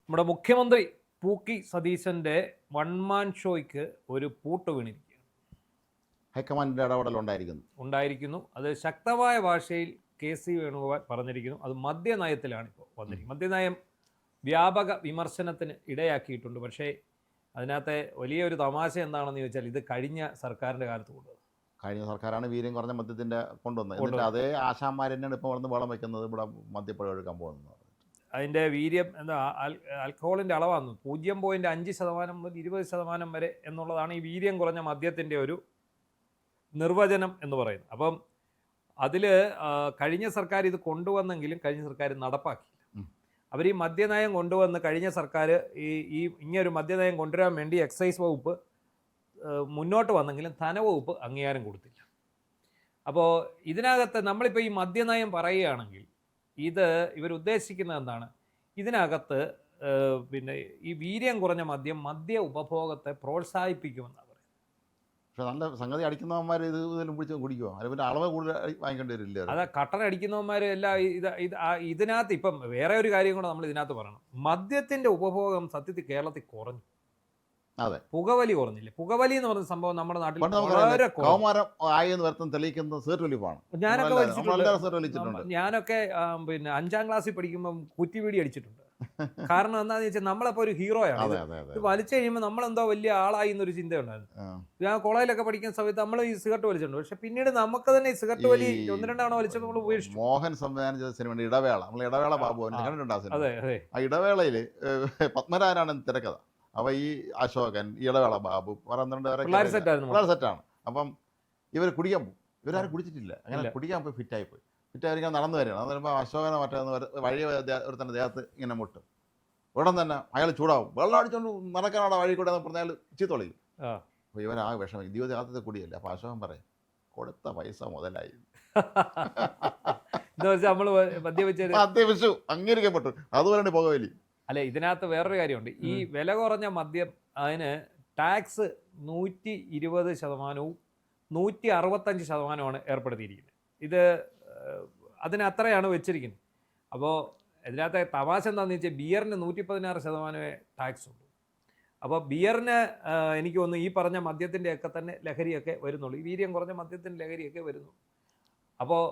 നമ്മുടെ മുഖ്യമന്ത്രി പൂക്കി സതീശൻ്റെ one man ഷോയ്ക്ക് ഒരു പൂട്ട് വീണിരിക്കുകയാണ്. ഹൈക്കമാൻഡിൻ്റെ ഉണ്ടായിരിക്കുന്നു. അത് ശക്തമായ ഭാഷയിൽ കെ.സി. വേണുഗോപാൽ പറഞ്ഞിരിക്കുന്നു. അത് മദ്യനയത്തിലാണ് ഇപ്പോൾ വന്നിരിക്കുന്നത്. മദ്യനയം വ്യാപക വിമർശനത്തിന് ഇടയാക്കിയിട്ടുണ്ട്. പക്ഷേ അതിനകത്തെ വലിയൊരു തമാശ എന്താണെന്ന് ചോദിച്ചാൽ ഇത് കഴിഞ്ഞ സർക്കാരിൻ്റെ കാലത്ത് കൊണ്ടുവന്നത്. കഴിഞ്ഞ സർക്കാരാണ് വീര്യം കുറഞ്ഞ മദ്യത്തിൻ്റെ കൊണ്ടുവന്നത്. എന്നിട്ട് അതേ ആശാന്മാർ തന്നെയാണ് ഇപ്പോൾ വന്ന് വളം വയ്ക്കുന്നത്, ഇവിടെ മദ്യപ്പുഴ ഒഴുക്കാൻ പോകുന്നത്. അതിൻ്റെ വീര്യം എന്താ ആൽക്കഹോളിൻ്റെ അളവാണ് 0.5% മുതൽ 20% വരെ എന്നുള്ളതാണ് ഈ വീര്യം കുറഞ്ഞ മദ്യത്തിൻ്റെ ഒരു നിർവചനം എന്ന് പറയുന്നത്. അപ്പം അതിൽ കഴിഞ്ഞ സർക്കാർ ഇത് കൊണ്ടുവന്നെങ്കിലും കഴിഞ്ഞ സർക്കാർ നടപ്പാക്കിയില്ല. അവർ ഈ മദ്യനയം കൊണ്ടുവന്ന് കഴിഞ്ഞ സർക്കാർ ഇങ്ങനൊരു മദ്യനയം കൊണ്ടുവരാൻ വേണ്ടി എക്സൈസ് വകുപ്പ് മുന്നോട്ട് വന്നെങ്കിലും ധനവകുപ്പ് അംഗീകാരം കൊടുത്തില്ല. അപ്പോൾ ഇതിനകത്ത് നമ്മളിപ്പോൾ ഈ മദ്യനയം പറയുകയാണെങ്കിൽ ഇവരുദ്ദേശിക്കുന്നത് എന്താണ്? ഇതിനകത്ത് പിന്നെ ഈ വീര്യം കുറഞ്ഞ മദ്യ ഉപഭോഗത്തെ പ്രോത്സാഹിപ്പിക്കുമെന്നാണ് പറയുന്നത്. പക്ഷെ നല്ല സംഗതി അടിക്കുന്നവന്മാർ ഇതിലും പിടിച്ച് കുടിക്കുമോ? അല്ലെങ്കിൽ പിന്നെ അളവ് കൂടുതൽ വാങ്ങിക്കേണ്ടി വരില്ല. അതാ കട്ടൻ അടിക്കുന്നവന്മാർ എല്ലാം ഇതിനകത്ത് ഇപ്പം വേറെ ഒരു കാര്യം കൂടെ നമ്മൾ ഇതിനകത്ത് പറയണം. മദ്യത്തിൻ്റെ ഉപഭോഗം സത്യത്തിൽ കേരളത്തിൽ കുറഞ്ഞു. അതെ, പുകവലി കുറഞ്ഞില്ലേ? പുകവലി എന്ന് പറയുന്ന സംഭവം നമ്മുടെ നാട്ടിൽ ഞാനൊക്കെ പിന്നെ 5ാം ക്ലാസ്സിൽ പഠിക്കുമ്പം കുറ്റിവീടി അടിച്ചിട്ടുണ്ട്. കാരണം എന്താണെന്ന് വെച്ചാൽ നമ്മളപ്പോൾ ഒരു ഹീറോയാണ്. ഇത് വലിച്ചു കഴിയുമ്പോൾ നമ്മളെന്തോ വലിയ ആളായി എന്നൊരു ചിന്തയുണ്ടായിരുന്നു. ഞാൻ കോളേജിലൊക്കെ പഠിക്കുന്ന സമയത്ത് നമ്മൾ ഈ സിഗരറ്റ് വലിച്ചിട്ടുണ്ട്. പക്ഷെ പിന്നീട് നമുക്ക് തന്നെ ഈ സിഗരറ്റ് വലി 1-2 തവണ വലിച്ചപ്പോൾ നമ്മൾ ഉപേക്ഷിച്ചു. മോഹൻ സംവിധാനം ചെയ്ത സിനിമ ഇടവേള, നമ്മൾ ഇടവേള ബാബു കണ്ടിട്ടുണ്ടാകും. അതെ അതെ, ആ ഇടവേളയിൽ പത്മരാജനാണ് തിരക്കഥ. അപ്പോൾ ഈ അശോകൻ, ഇടവേള ബാബു, പിള്ളേർ സെറ്റാണ്. അപ്പം ഇവർ കുടിക്കാൻ പോകും. ഇവരാരും കുടിച്ചിട്ടില്ല. അങ്ങനെ കുടിക്കാൻ പോയി ഫിറ്റായിപ്പോയി. ഫിറ്റായിരിക്കാൻ നടന്നു വരികയാണ്. അത് വരുമ്പോൾ അശോകനെ വഴി ഒരു തന്നെ ദേഹത്ത് ഇങ്ങനെ മുട്ടും. ഉടൻ തന്നെ അയാൾ ചൂടാവും. വെള്ളം അടിച്ചുകൊണ്ട് നടക്കാനുള്ള വഴി കൂടെ പറഞ്ഞാൽ ചീത്തൊളിയും. അപ്പോൾ ഇവരാകെ വിഷമം. ജീവിതത്തിൽ കുടിയല്ല. അപ്പോൾ അശോകൻ പറയും, കൊടുത്ത പൈസ മുതലായി. മദ്യപിച്ചു അംഗീകരിക്കപ്പെട്ടു. അതുപോലെ പുകവലി. അല്ലെ, ഇതിനകത്ത് വേറൊരു കാര്യമുണ്ട്. ഈ വില കുറഞ്ഞ മദ്യം അതിന് ടാക്സ് 120%, 165% ഏർപ്പെടുത്തിയിരിക്കുന്നത്. ഇത് അതിന് അത്രയാണ് വെച്ചിരിക്കുന്നത്. അപ്പോൾ ഇതിനകത്തെ തമാശ എന്താണെന്ന് വെച്ചാൽ ബിയറിന് 116% ടാക്സ് ഉണ്ട്. അപ്പോൾ ബിയറിന് എനിക്ക് തോന്നുന്നു ഈ പറഞ്ഞ മദ്യത്തിൻ്റെയൊക്കെ തന്നെ ലഹരിയൊക്കെ വരുന്നുള്ളൂ. ഈ വീര്യം കുറഞ്ഞ മദ്യത്തിൻ്റെ ലഹരിയൊക്കെ വരുന്നു. അപ്പോൾ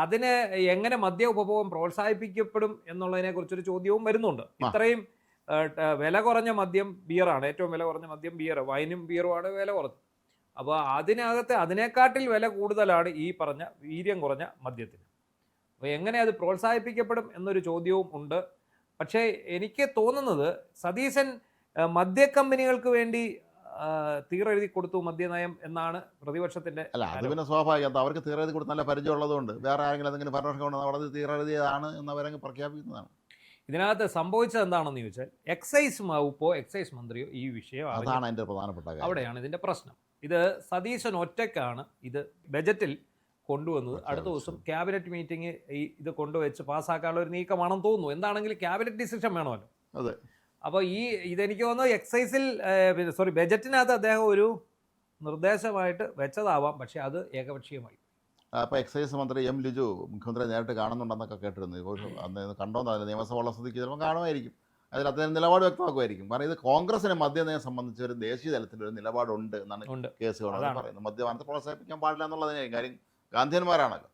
അതിന് എങ്ങനെ മദ്യ ഉപഭോഗം പ്രോത്സാഹിപ്പിക്കപ്പെടും എന്നുള്ളതിനെക്കുറിച്ചൊരു ചോദ്യവും വരുന്നുണ്ട്. ഇത്രയും വില കുറഞ്ഞ മദ്യം ബിയറാണ്. ഏറ്റവും വില കുറഞ്ഞ മദ്യം ബിയർ, വൈനും ബിയറുമാണ് വില കുറഞ്ഞത്. അപ്പോൾ അതിനകത്ത് അതിനേക്കാട്ടിൽ വില കൂടുതലാണ് ഈ പറഞ്ഞ വീര്യം കുറഞ്ഞ മദ്യത്തിന്. അപ്പോൾ എങ്ങനെ അത് പ്രോത്സാഹിപ്പിക്കപ്പെടും എന്നൊരു ചോദ്യവും ഉണ്ട്. പക്ഷേ എനിക്ക് തോന്നുന്നത് സതീശൻ മദ്യക്കമ്പനികൾക്ക് വേണ്ടി തീരെഴുതി കൊടുത്തു മദ്യനയം എന്നാണ് പ്രതിപക്ഷത്തിന്റെ. അല്ല, അത് പിന്നെ സ്വാഭാവികം. അവർക്ക് തീരെഴുതി കൊടുത്ത് നല്ല പരിചയം ഉള്ളതുകൊണ്ട് വേറെ ആരെങ്കിലും എന്തെങ്കിലും ഭരണപക്ഷം അവിടെ തീരെഴുതിയതാണ് എന്നവരങ്ങ് പ്രഖ്യാപിക്കുന്നതാണ്. ഇതിനകത്ത് സംഭവിച്ചത് എന്താണെന്ന് ചോദിച്ചാൽ എക്സൈസ് വകുപ്പോ എക്സൈസ് മന്ത്രിയോ ഈ വിഷയം അതാണ് അതിൻ്റെ പ്രധാനപ്പെട്ട കാര്യം. അവിടെയാണ് ഇതിന്റെ പ്രശ്നം. ഇത് സതീശൻ ഒറ്റയ്ക്കാണ് ഇത് ബജറ്റിൽ കൊണ്ടുവന്നത്. അടുത്ത ദിവസം ക്യാബിനറ്റ് മീറ്റിംഗ് ഇത് കൊണ്ടുവച്ച് പാസ്സാക്കാനുള്ള ഒരു നീക്കമാണെന്ന് തോന്നുന്നു. എന്താണെങ്കിലും ക്യാബിനറ്റ് ഡിസിഷൻ വേണമല്ലോ. അതെ. അപ്പോൾ ഇതെനിക്ക് തോന്നുന്നു എക്സൈസിൽ ബജറ്റിനകത്ത് അദ്ദേഹം ഒരു നിർദ്ദേശമായിട്ട് വെച്ചതാവാം. പക്ഷേ അത് ഏകപക്ഷീയമായി. അപ്പോൾ എക്സൈസ് മന്ത്രി എം ലിജു മുഖ്യമന്ത്രി നേരിട്ട് കാണുന്നുണ്ടെന്നൊക്കെ കേട്ടിരുന്നു. ഇപ്പോൾ അന്ന് കണ്ടോന്നറിയില്ല. നിയമസഭയുള്ള സ്ഥിതിക്ക് ചിലപ്പോൾ കാണുമായിരിക്കും. അതിൽ അദ്ദേഹം നിലപാട് വ്യക്തമാക്കുമായിരിക്കും. കാരണം ഇത് കോൺഗ്രസിന് മദ്യനയം സംബന്ധിച്ച് ഒരു ദേശീയ തലത്തിലൊരു നിലപാടുണ്ട് എന്നാണ് കേസുകൾ പറയുന്നത്. മദ്യപാനത്തെ പ്രോത്സാഹിപ്പിക്കാൻ പാടില്ല എന്നുള്ളതിനെ കാര്യം ഗാന്ധിയന്മാരാണല്ലോ.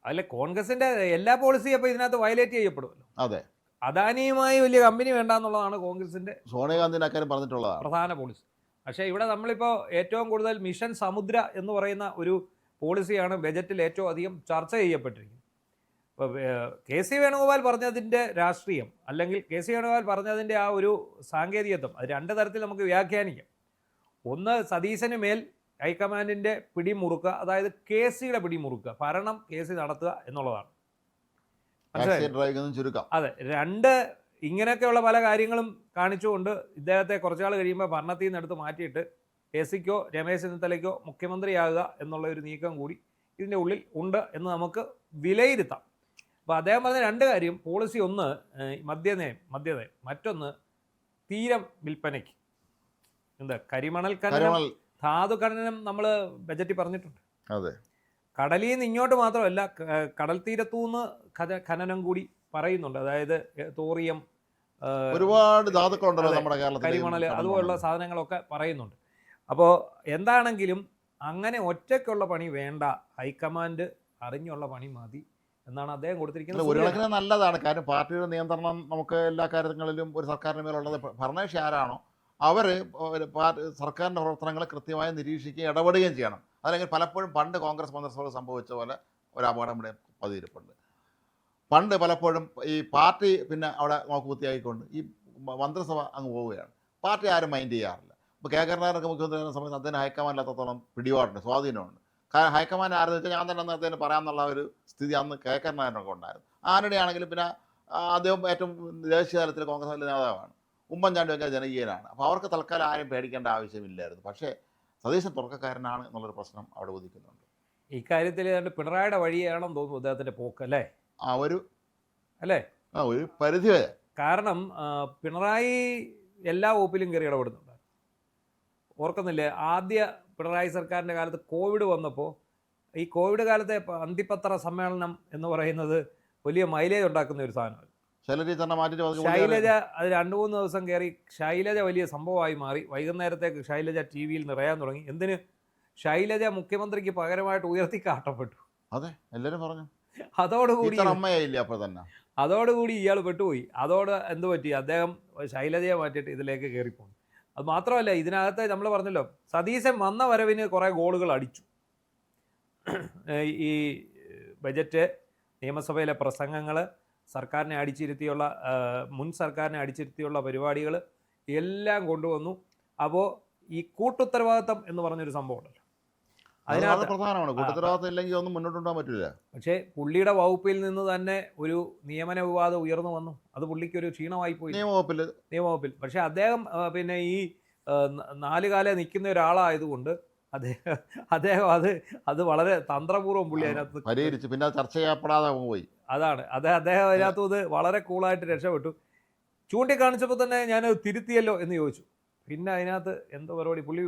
അല്ല, കോൺഗ്രസിന്റെ എല്ലാ പോളിസിയും അപ്പോൾ ഇതിനകത്ത് വയലേറ്റ് ചെയ്യപ്പെടുമല്ലോ. അതെ, അദാനിയുമായി വലിയ കമ്പനി വേണ്ട എന്നുള്ളതാണ് കോൺഗ്രസിന്റെ, സോണിയാഗാന്ധിന്റെ അക്കാര്യം പറഞ്ഞിട്ടുള്ളതാണ് പ്രധാന പോളിസി. പക്ഷേ ഇവിടെ നമ്മളിപ്പോൾ ഏറ്റവും കൂടുതൽ മിഷൻ സമുദ്ര എന്ന് പറയുന്ന ഒരു പോളിസിയാണ് ബജറ്റിൽ ഏറ്റവും അധികം ചർച്ച ചെയ്യപ്പെട്ടിരിക്കുന്നത്. ഇപ്പോൾ കെ.സി. വേണുഗോപാൽ പറഞ്ഞതിൻ്റെ രാഷ്ട്രീയം അല്ലെങ്കിൽ കെ.സി. വേണുഗോപാൽ പറഞ്ഞതിൻ്റെ ആ ഒരു സാങ്കേതികത്വം, അത് രണ്ട് തരത്തിൽ നമുക്ക് വ്യാഖ്യാനിക്കാം. ഒന്ന്, സതീശന് മേൽ ഹൈക്കമാൻഡിൻ്റെ പിടിമുറുക്കുക, അതായത് കെ.സിയുടെ പിടിമുറുക്കുക, ഭരണം കെ.സി നടത്തുക എന്നുള്ളതാണ്. അതെ. രണ്ട്, ഇങ്ങനെയൊക്കെയുള്ള പല കാര്യങ്ങളും കാണിച്ചുകൊണ്ട് ഇദ്ദേഹത്തെ കുറച്ചാൾ കഴിയുമ്പോൾ ഭരണത്തിൽ നിന്ന് എടുത്ത് മാറ്റിയിട്ട് കെ.സിക്കോ രമേശ് ചെന്നിത്തലയ്ക്കോ മുഖ്യമന്ത്രിയാകുക എന്നുള്ള ഒരു നീക്കം കൂടി ഇതിൻ്റെ ഉള്ളിൽ ഉണ്ട് എന്ന് നമുക്ക് വിലയിരുത്താം. അപ്പോൾ അദ്ദേഹം പറഞ്ഞ രണ്ട് കാര്യം, പോളിസി ഒന്ന് മദ്യനയം, മറ്റൊന്ന് തീരം വിൽപ്പനയ്ക്ക് കരിമണൽ ഖനനം, ധാതു ഖനനം നമ്മൾ ബജറ്റിൽ പറഞ്ഞിട്ടുണ്ട്. അതെ. കടലിൽ നിന്ന് ഇങ്ങോട്ട് മാത്രമല്ല, കടൽ തീരത്തുനിന്ന് ഖനനം കൂടി പറയുന്നുണ്ട്. അതായത് തോറിയം, ഒരുപാട് ധാതുക്കളുണ്ടല്ലോ അതെ, നമ്മുടെ കേരളത്തിൽ. കരിമണൽ അതുപോലുള്ള സാധനങ്ങളൊക്കെ പറയുന്നുണ്ട്. അപ്പോൾ എന്താണെങ്കിലും അങ്ങനെ ഒറ്റയ്ക്കുള്ള പണി വേണ്ട, ഹൈക്കമാൻഡ് അറിഞ്ഞുള്ള പണി മതി എന്നാണ് അദ്ദേഹം കൊടുത്തിരിക്കുന്ന ഒരു സൂചന. കണക്കിന് നല്ലതാണ്. കാരണം പാർട്ടിയുടെ നിയന്ത്രണം നമുക്ക് എല്ലാ കാര്യങ്ങളിലും ഒരു സർക്കാരിന് മേലുള്ളത്. ഭരണകക്ഷി ആരാണോ അവർ സർക്കാരിൻ്റെ പ്രവർത്തനങ്ങളെ കൃത്യമായി നിരീക്ഷിക്കുകയും ഇടപെടുകയും ചെയ്യണം. അതല്ലെങ്കിൽ പലപ്പോഴും പണ്ട് കോൺഗ്രസ് മന്ത്രിസഭ സംഭവിച്ച പോലെ ഒരു അപകടം ഇവിടെ പതിയിരിപ്പുണ്ട്. പണ്ട് പലപ്പോഴും ഈ പാർട്ടി പിന്നെ അവിടെ നോക്കുകുത്തിയായിക്കൊണ്ട് ഈ മന്ത്രിസഭ അങ്ങ് പോവുകയാണ്. പാർട്ടി ആരും മൈൻഡ് ചെയ്യാറില്ല. ഇപ്പോൾ കെ കരുണാകരനൊക്കെ മുഖ്യമന്ത്രി സമയത്ത് അദ്ദേഹം ഹൈക്കമാൻഡിലത്രത്തോളം പിടിപാടുണ്ട്, സ്വാധീനമുണ്ട്. ഹൈക്കമാൻഡ് ആരെന്ന് വെച്ചാൽ ഞാൻ തന്നെ അന്ന് അദ്ദേഹത്തിന് പറയാമെന്നുള്ള ഒരു സ്ഥിതി അന്ന് കെ കരുണാകരനൊക്കെ ഉണ്ടായിരുന്നു. ആരുടെ ആണെങ്കിലും പിന്നെ അദ്ദേഹം ഏറ്റവും ദേശീയ തലത്തിൽ കോൺഗ്രസ് നേതാവാണ്. ഉമ്മൻചാണ്ടിയൊക്കെ ജനകീയനാണ്. അപ്പോൾ അവർക്ക് തൽക്കാലം ആരും പേടിക്കേണ്ട ആവശ്യമില്ലായിരുന്നു. പക്ഷേ സതീശൻ തുറക്കക്കാരനാണ് എന്നുള്ളൊരു പ്രശ്നം അവിടെ ഉദിക്കുന്നുണ്ട്. ഇക്കാര്യത്തിൽ പിണറായിയുടെ വഴിയാണെന്ന് തോന്നുന്നു അദ്ദേഹത്തിൻ്റെ പോക്ക്, അല്ലേ? അല്ലേ ഒരു പരിധി വരെ. കാരണം പിണറായി എല്ലാ വകുപ്പിലും കയറി ഇടപെടുന്നുണ്ട്. ഓർക്കുന്നില്ലേ, ആദ്യ പിണറായി സർക്കാരിൻ്റെ കാലത്ത് കോവിഡ് വന്നപ്പോൾ ഈ കോവിഡ് കാലത്തെ അന്തിപത്ര സമ്മേളനം എന്ന് പറയുന്നത് വലിയ മൈലേജ് ഉണ്ടാക്കുന്ന ഒരു സാധനമാണ്. ശൈലജ അത് 2-3 ദിവസം കയറി ശൈലജ വലിയ സംഭവമായി മാറി. വൈകുന്നേരത്തേക്ക് ശൈലജ ടി വിയിൽ നിറയാൻ തുടങ്ങി. എന്തിന്? ശൈലജ മുഖ്യമന്ത്രിക്ക് പകരമായിട്ട് ഉയർത്തി കാട്ടപ്പെട്ടു. അതെ, എല്ലാവരും പറഞ്ഞു. അതോടുകൂടി ഇയാൾ പെട്ടുപോയി. അതോട് എന്ത് പറ്റി? അദ്ദേഹം ശൈലജയെ മാറ്റിയിട്ട് ഇതിലേക്ക് കയറിപ്പോയി. അത് മാത്രമല്ല, ഇതിനകത്ത് നമ്മൾ പറഞ്ഞല്ലോ, സതീശൻ വന്ന വരവിന് കുറേ ഗോളുകൾ അടിച്ചു. ഈ ബജറ്റ്, നിയമസഭയിലെ പ്രസംഗങ്ങൾ, സർക്കാരിനെ അടിച്ചിരുത്തിയുള്ള മുൻ സർക്കാരിനെ അടിച്ചിരുത്തിയുള്ള പരിപാടികൾ എല്ലാം കൊണ്ടുവന്നു. അപ്പോൾ ഈ കൂട്ടുത്തരവാദിത്തം എന്ന് പറഞ്ഞൊരു സംഭവം ഉണ്ടല്ലോ, അതിനകത്ത് പ്രധാനമാണ്. കൂട്ടുത്തരവാദിത്തം ഇല്ലെങ്കിൽ ഒന്നും മുന്നോട്ട് കൊണ്ടുപോകാൻ പറ്റില്ല. പക്ഷേ പുള്ളിയുടെ വകുപ്പിൽ നിന്ന് തന്നെ ഒരു നിയമന വിവാദം ഉയർന്നു വന്നു. അത് പുള്ളിക്കൊരു ക്ഷീണമായി പോയി നിയമവകുപ്പിൽ. പക്ഷേ അദ്ദേഹം പിന്നെ ഈ 4 കാലേ നിൽക്കുന്ന ഒരാളായതുകൊണ്ട് അദ്ദേഹം അത് വളരെ തന്ത്രപൂർവ്വം പുള്ളി അതിനകത്ത് പരിഹരിച്ചു. പിന്നെ ചർച്ച ചെയ്യപ്പെടാതെ പോയി. അതാണ് അദ്ദേഹം അതിനകത്ത് ഇത് വളരെ കൂളായിട്ട് രക്ഷപ്പെട്ടു. ചൂണ്ടിക്കാണിച്ചപ്പോൾ തന്നെ ഞാനത് തിരുത്തിയല്ലോ എന്ന് ചോദിച്ചു. പിന്നെ അതിനകത്ത് എന്തോ പരിപാടി പുള്ളി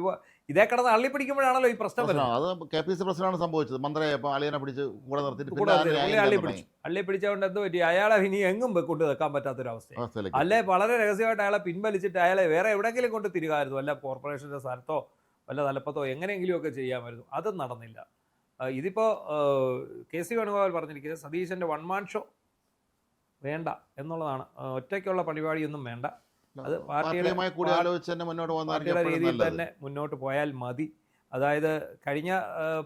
ഇതേ കിടന്ന് അള്ളിപ്പിടിക്കുമ്പോഴാണല്ലോ ഈ പ്രശ്നം വരുന്നത്. അത് KPCC പ്രസിഡന്റാണ് സംഭവിച്ചത്. മന്ത്രിയെ അളിയനെ പിടിച്ച് കൂടെ നിർത്തിയിട്ട് അള്ളിപ്പിടിച്ചുകൊണ്ട് എന്ത് പറ്റി? അയാളെ ഇനി എങ്ങും കൊണ്ട് വെക്കാൻ പറ്റാത്തൊരവസ്ഥ. അല്ലെ വളരെ രഹസ്യമായിട്ട് അയാളെ പിൻവലിച്ചിട്ട് അയാളെ വേറെ എവിടെയെങ്കിലും കൊണ്ട് തിരികായിരുന്നു. വല്ല കോർപ്പറേഷൻ്റെ സ്ഥലത്തോ വല്ല തലപ്പത്തോ എങ്ങനെയെങ്കിലുമൊക്കെ ചെയ്യാമായിരുന്നു. അതും നടന്നില്ല. ഇതിപ്പോൾ KC വേണുഗോപാൽ പറഞ്ഞിരിക്കുന്നത് സതീശൻ്റെ വൺമാൻ ഷോ വേണ്ട എന്നുള്ളതാണ്. ഒറ്റയ്ക്കുള്ള പരിപാടിയൊന്നും വേണ്ട, അത് പാർട്ടിയുടെ രീതിയിൽ തന്നെ മുന്നോട്ട് പോയാൽ മതി. അതായത് കഴിഞ്ഞ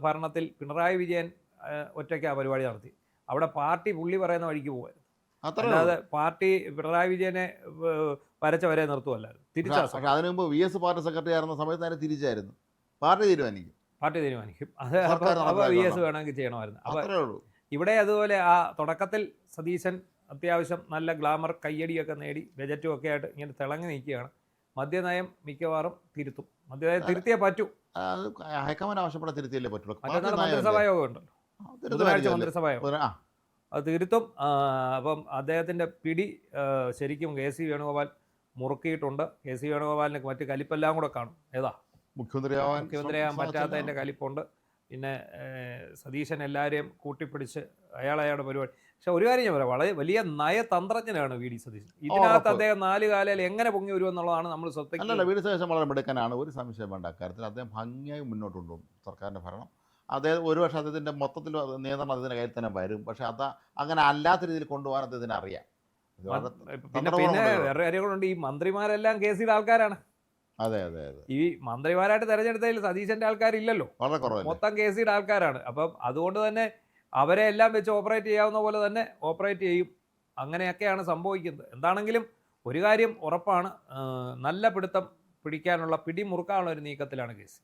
ഭരണത്തിൽ പിണറായി വിജയൻ ഒറ്റയ്ക്ക് ആ പരിപാടി നടത്തി. അവിടെ പാർട്ടി പുള്ളി പറയുന്ന വഴിക്ക് പോകായിരുന്നു. അല്ലാതെ പാർട്ടി പിണറായി വിജയനെ വരച്ച വരെ നിർത്തുമല്ലായിരുന്നു. അതിനു മുമ്പ് VS പാർട്ടി സെക്രട്ടറി ആയിരുന്ന സമയത്ത് തിരിച്ചായിരുന്നു. പാർട്ടി തീരുമാനിക്കും. അത് അപ്പോൾ VS വേണമെങ്കിൽ ചെയ്യണമായിരുന്നു. അപ്പോൾ ഇവിടെ അതുപോലെ ആ തുടക്കത്തിൽ സതീശൻ അത്യാവശ്യം നല്ല ഗ്ലാമർ കയ്യടിയൊക്കെ നേടി ബജറ്റും ഒക്കെ ആയിട്ട് ഇങ്ങനെ തിളങ്ങി നിൽക്കുകയാണ്. മദ്യനയം മിക്കവാറും തിരുത്തും. മദ്യനയം തിരുത്തിയേ പറ്റൂ. ഹൈക്കമാൻഡ് ആവശ്യപ്പെടാൻ തിരുത്തിയല്ലേ പറ്റുള്ളൂ. മറ്റന്നാൾ മന്ത്രിസഭായോഗം ഉണ്ടല്ലോ, ബുധനാഴ്ച മന്ത്രിസഭായോഗം, അത് തിരുത്തും. അപ്പം അദ്ദേഹത്തിൻ്റെ പിടി ശരിക്കും KC വേണുഗോപാൽ മുറുക്കിയിട്ടുണ്ട്. KC വേണുഗോപാലിന് മറ്റ് കലിപ്പെല്ലാം കൂടെ കാണും. ഏതാ മുഖ്യമന്ത്രിയാകാൻ പറ്റാത്തതിൻ്റെ കലിപ്പുണ്ട്. പിന്നെ സതീശൻ എല്ലാവരെയും കൂട്ടിപ്പിടിച്ച് അയാളുടെ പരിപാടി. പക്ഷെ ഒരു കാര്യം ഞാൻ പറയാം, വളരെ വലിയ നയതന്ത്രജ്ഞനാണ് VD സതീശൻ. ഇതിനകത്ത് അദ്ദേഹം 4 കാലയിൽ എങ്ങനെ പൊങ്ങി വരുമെന്നുള്ളതാണ് നമ്മൾ ശ്രദ്ധിക്കുന്നത്. VD സതീശൻ വളരെ മിടുക്കനാണ്, ഒരു സംശയം വേണ്ട കാര്യത്തിൽ. അദ്ദേഹം ഭംഗിയായി മുന്നോട്ട് കൊണ്ടുപോകും സർക്കാരിൻ്റെ ഭരണം. അദ്ദേഹം ഒരു പക്ഷേ അദ്ദേഹത്തിൻ്റെ മൊത്തത്തിൽ നിയന്ത്രണം അദ്ദേഹത്തിൻ്റെ കയ്യിൽ തന്നെ വരും. പക്ഷേ അങ്ങനെ അല്ലാത്ത രീതിയിൽ കൊണ്ടുപോകാൻ അദ്ദേഹത്തിന് അറിയാം. പിന്നെ വേറെ കാര്യങ്ങളുണ്ട്. ഈ മന്ത്രിമാരെല്ലാം KCയുടെ ആൾക്കാരാണ്. അതെ. ഈ മന്ത്രിമാരായിട്ട് തെരഞ്ഞെടുത്തതിൽ സതീശൻ്റെ ആൾക്കാരില്ലല്ലോ, മൊത്തം KCയുടെ ആൾക്കാരാണ്. അപ്പം അതുകൊണ്ട് തന്നെ അവരെ എല്ലാം വെച്ച് ഓപ്പറേറ്റ് ചെയ്യാവുന്ന പോലെ തന്നെ ഓപ്പറേറ്റ് ചെയ്യും. അങ്ങനെയൊക്കെയാണ് സംഭവിക്കുന്നത്. എന്താണെങ്കിലും ഒരു കാര്യം ഉറപ്പാണ്, നല്ല പിടുത്തം പിടിക്കാനുള്ള പിടിമുറുക്കാനുള്ള ഒരു നീക്കത്തിലാണ് KC.